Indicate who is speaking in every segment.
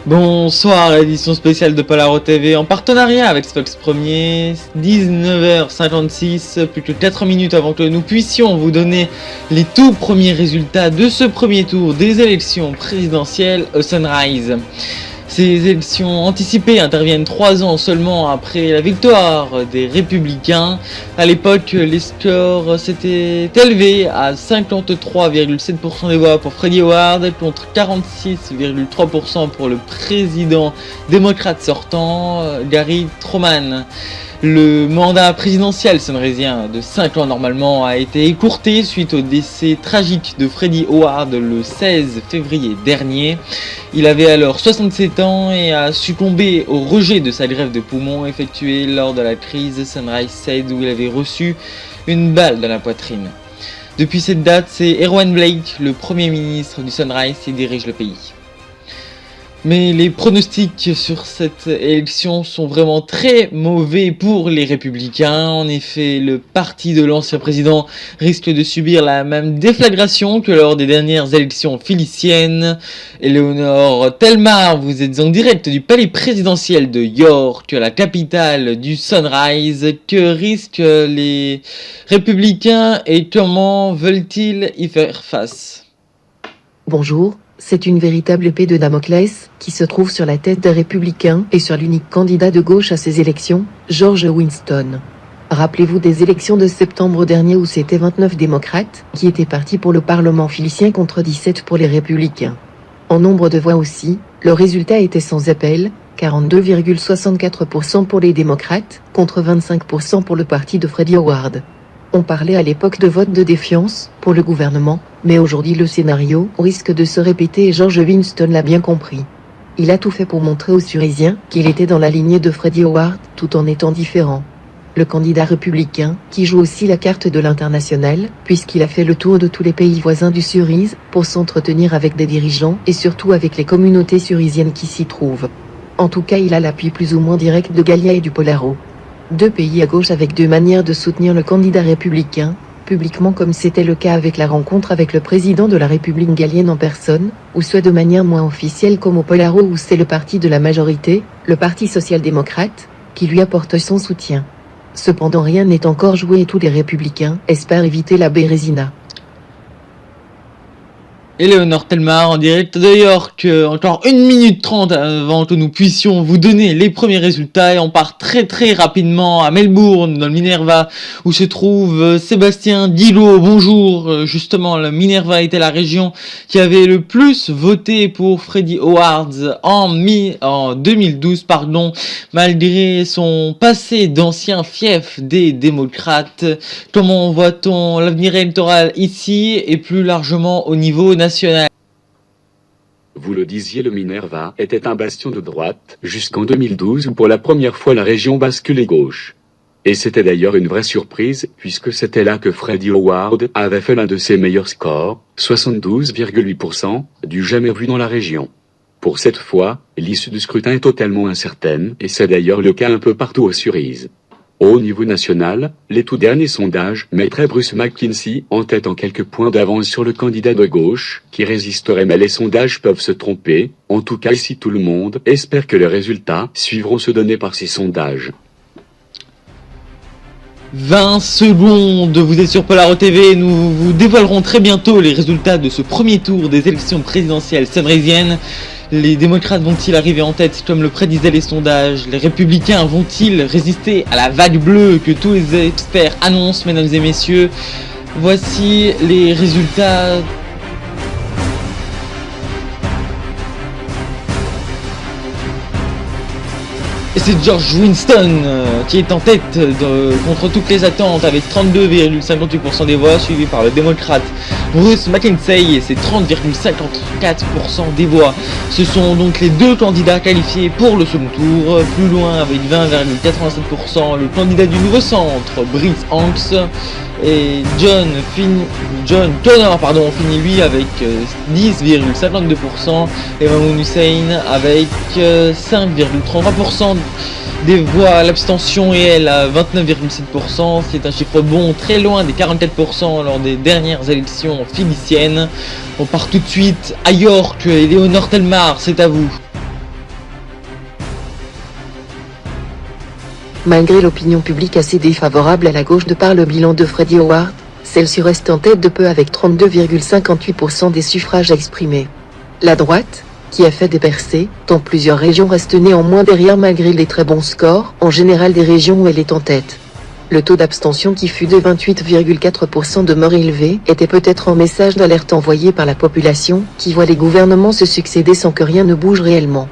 Speaker 1: Bonsoir, édition spéciale de Polaro TV en partenariat avec Fox Premier, 19h56, plus que 4 minutes avant que nous puissions vous donner les tout premiers résultats de ce premier tour des élections présidentielles au Sunrise. Ces élections anticipées interviennent 3 ans seulement après la victoire des Républicains. À l'époque, les scores s'étaient élevés à 53,7% des voix pour Freddie Howard contre 46,3% pour le président démocrate sortant, Gary Troman. Le mandat présidentiel sunrisien de 5 ans normalement a été écourté suite au décès tragique de Freddie Howard le 16 février dernier. Il avait alors 67 ans et a succombé au rejet de sa greffe de poumon effectuée lors de la crise Sunrise Said où il avait reçu une balle dans la poitrine. Depuis cette date, c'est Erwan Blake, le premier ministre du Sunrise, qui dirige le pays. Mais les pronostics sur cette élection sont vraiment très mauvais pour les Républicains. En effet, le parti de l'ancien président risque de subir la même déflagration que lors des dernières élections philiciennes. Eleonore Telmar, vous êtes en direct du palais présidentiel de York, la capitale du Sunrise. Que risquent les Républicains et comment veulent-ils y faire face ?
Speaker 2: Bonjour. C'est une véritable épée de Damoclès qui se trouve sur la tête des Républicains et sur l'unique candidat de gauche à ces élections, George Winston. Rappelez-vous des élections de septembre dernier où c'était 29 démocrates qui étaient partis pour le Parlement philicien contre 17 pour les Républicains. En nombre de voix aussi, le résultat était sans appel, 42,64% pour les démocrates contre 25% pour le parti de Freddie Howard. On parlait à l'époque de vote de défiance pour le gouvernement, mais aujourd'hui le scénario risque de se répéter et George Winston l'a bien compris. Il a tout fait pour montrer aux Surisiens qu'il était dans la lignée de Freddie Howard tout en étant différent. Le candidat républicain, qui joue aussi la carte de l'international, puisqu'il a fait le tour de tous les pays voisins du Surise pour s'entretenir avec des dirigeants et surtout avec les communautés surisiennes qui s'y trouvent. En tout cas, il a l'appui plus ou moins direct de Gallia et du Polaro. 2 pays à gauche avec 2 manières de soutenir le candidat républicain, publiquement comme c'était le cas avec la rencontre avec le président de la République gallienne en personne, ou soit de manière moins officielle comme au Polaro où c'est le parti de la majorité, le parti social-démocrate, qui lui apporte son soutien. Cependant rien n'est encore joué et tous les républicains espèrent éviter la Bérésina.
Speaker 1: Eleonore Telmar en direct de York, encore 1 minute 30 avant que nous puissions vous donner les premiers résultats et on part très rapidement à Melbourne dans le Minerva où se trouve Sébastien Guillot. Bonjour, justement le Minerva était la région qui avait le plus voté pour Freddie Howard en 2012 malgré son passé d'ancien fief des démocrates. Comment voit-on l'avenir électoral ici et plus largement au niveau national?
Speaker 3: Vous le disiez, le Minerva était un bastion de droite, jusqu'en 2012 où pour la première fois la région basculait gauche. Et c'était d'ailleurs une vraie surprise, puisque c'était là que Freddie Howard avait fait l'un de ses meilleurs scores, 72,8%, du jamais vu dans la région. Pour cette fois, l'issue du scrutin est totalement incertaine, et c'est d'ailleurs le cas un peu partout aux Cerises. Au niveau national, les tout derniers sondages mettraient Bruce McKinsey en tête en quelques points d'avance sur le candidat de gauche, qui résisterait, mais les sondages peuvent se tromper. En tout cas ici tout le monde espère que les résultats suivront ceux donnés par ces sondages.
Speaker 1: 20 secondes, vous êtes sur Polaro TV, nous vous dévoilerons très bientôt les résultats de ce premier tour des élections présidentielles sunrisiennes. Les démocrates vont-ils arriver en tête comme le prédisaient les sondages? Les républicains vont-ils résister à la vague bleue que tous les experts annoncent, mesdames et messieurs? Voici les résultats. Et c'est George Winston qui est en tête contre toutes les attentes avec 32,58% des voix, suivi par le démocrate Bruce McKinsey et ses 30,54% des voix. Ce sont donc les 2 candidats qualifiés pour le second tour. Plus loin avec 20,87%, le candidat du nouveau centre, Brice Hanks. Et John Connor finit lui avec 10,52% et Mamoun Hussein avec 5,33% des voix à l'abstention et elle à 29,7%. C'est un chiffre bon très loin des 44% lors des dernières élections philiciennes. On part tout de suite à York et Eleonore Telmar, c'est à vous.
Speaker 2: Malgré l'opinion publique assez défavorable à la gauche de par le bilan de Freddie Howard, celle-ci reste en tête de peu avec 32,58% des suffrages exprimés. La droite, qui a fait des percées, dans plusieurs régions reste néanmoins derrière malgré les très bons scores, en général des régions où elle est en tête. Le taux d'abstention qui fut de 28,4% demeure élevé, était peut-être un message d'alerte envoyé par la population, qui voit les gouvernements se succéder sans que rien ne bouge réellement.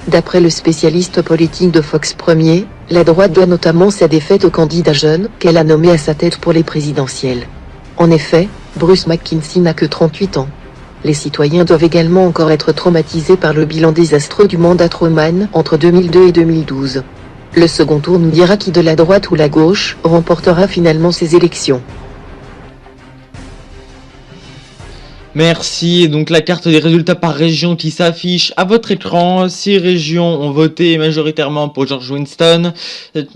Speaker 2: D'après le spécialiste politique de Fox 1er, la droite doit notamment sa défaite au candidat jeune, qu'elle a nommé à sa tête pour les présidentielles. En effet, Bruce McKinsey n'a que 38 ans. Les citoyens doivent également encore être traumatisés par le bilan désastreux du mandat Truman entre 2002 et 2012. Le second tour nous dira qui de la droite ou la gauche remportera finalement ces élections.
Speaker 1: Merci, et donc la carte des résultats par région qui s'affiche à votre écran. 6 régions ont voté majoritairement pour George Winston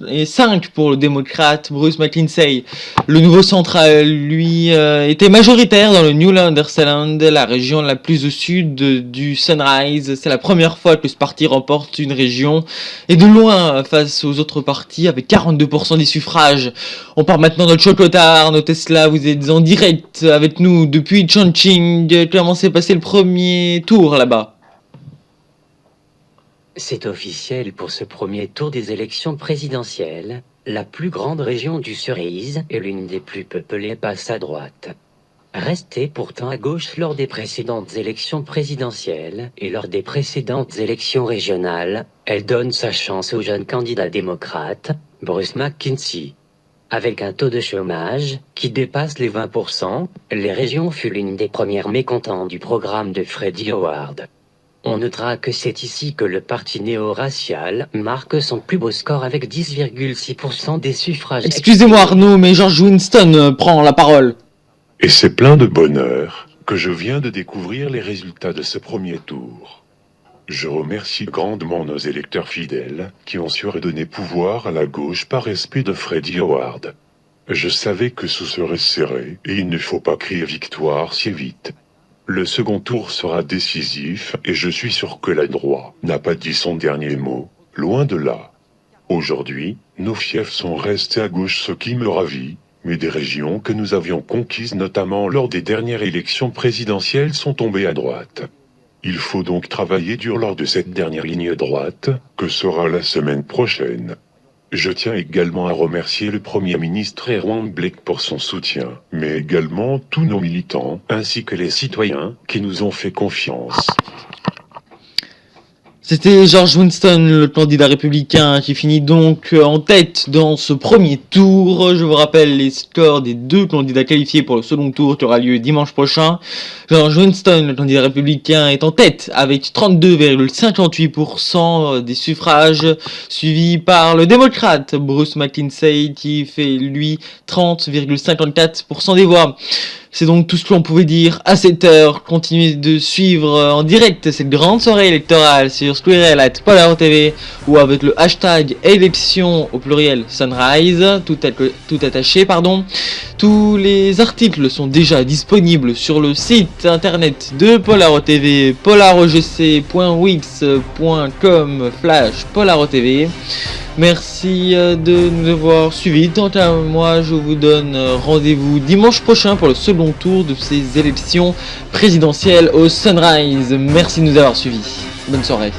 Speaker 1: et 5 pour le démocrate Bruce McKinsey. Le nouveau central, lui, était majoritaire dans le New Underland, la région la plus au sud du Sunrise. C'est la première fois que ce parti remporte une région, et de loin face aux autres partis avec 42% des suffrages. On part maintenant dans le Chocotard, nos Tesla, vous êtes en direct avec nous depuis Chongqing. Comment s'est passé le premier tour là-bas?
Speaker 4: C'est officiel pour ce premier tour des élections présidentielles. La plus grande région du Sunrise et l'une des plus peuplées passe à droite. Restée pourtant à gauche lors des précédentes élections présidentielles et lors des précédentes élections régionales, elle donne sa chance au jeune candidat démocrate, Bruce McKinsey. Avec un taux de chômage qui dépasse les 20%, les régions furent l'une des premières mécontentes du programme de Freddie Howard. On notera que c'est ici que le parti néo-racial marque son plus beau score avec 10,6% des suffrages.
Speaker 1: Excusez-moi Arnaud, mais George Winston prend la parole.
Speaker 5: Et c'est plein de bonheur que je viens de découvrir les résultats de ce premier tour. Je remercie grandement nos électeurs fidèles qui ont su redonner pouvoir à la gauche par respect de Freddie Howard. Je savais que ce serait serré et il ne faut pas crier victoire si vite. Le second tour sera décisif et je suis sûr que la droite n'a pas dit son dernier mot, loin de là. Aujourd'hui, nos fiefs sont restés à gauche, ce qui me ravit, mais des régions que nous avions conquises notamment lors des dernières élections présidentielles sont tombées à droite. Il faut donc travailler dur lors de cette dernière ligne droite, que sera la semaine prochaine. Je tiens également à remercier le Premier ministre Erwin Blake pour son soutien, mais également tous nos militants, ainsi que les citoyens qui nous ont fait confiance.
Speaker 1: C'était George Winston, le candidat républicain, qui finit donc en tête dans ce premier tour. Je vous rappelle les scores des 2 candidats qualifiés pour le second tour qui aura lieu dimanche prochain. George Winston, le candidat républicain, est en tête avec 32,58% des suffrages, suivi par le démocrate Bruce McKinsey qui fait lui 30,54% des voix. C'est donc tout ce que l'on pouvait dire à cette heure. Continuez de suivre en direct cette grande soirée électorale sur Squirrel @ TV ou avec le hashtag élection au pluriel Sunrise, tout attaché, pardon. Tous les articles sont déjà disponibles sur le site internet de Polaro TV, polarogc.wix.com/Polaro TV. Merci de nous avoir suivis. Quant à moi, je vous donne rendez-vous dimanche prochain pour le second tour de ces élections présidentielles au Sunrise. Merci de nous avoir suivis. Bonne soirée.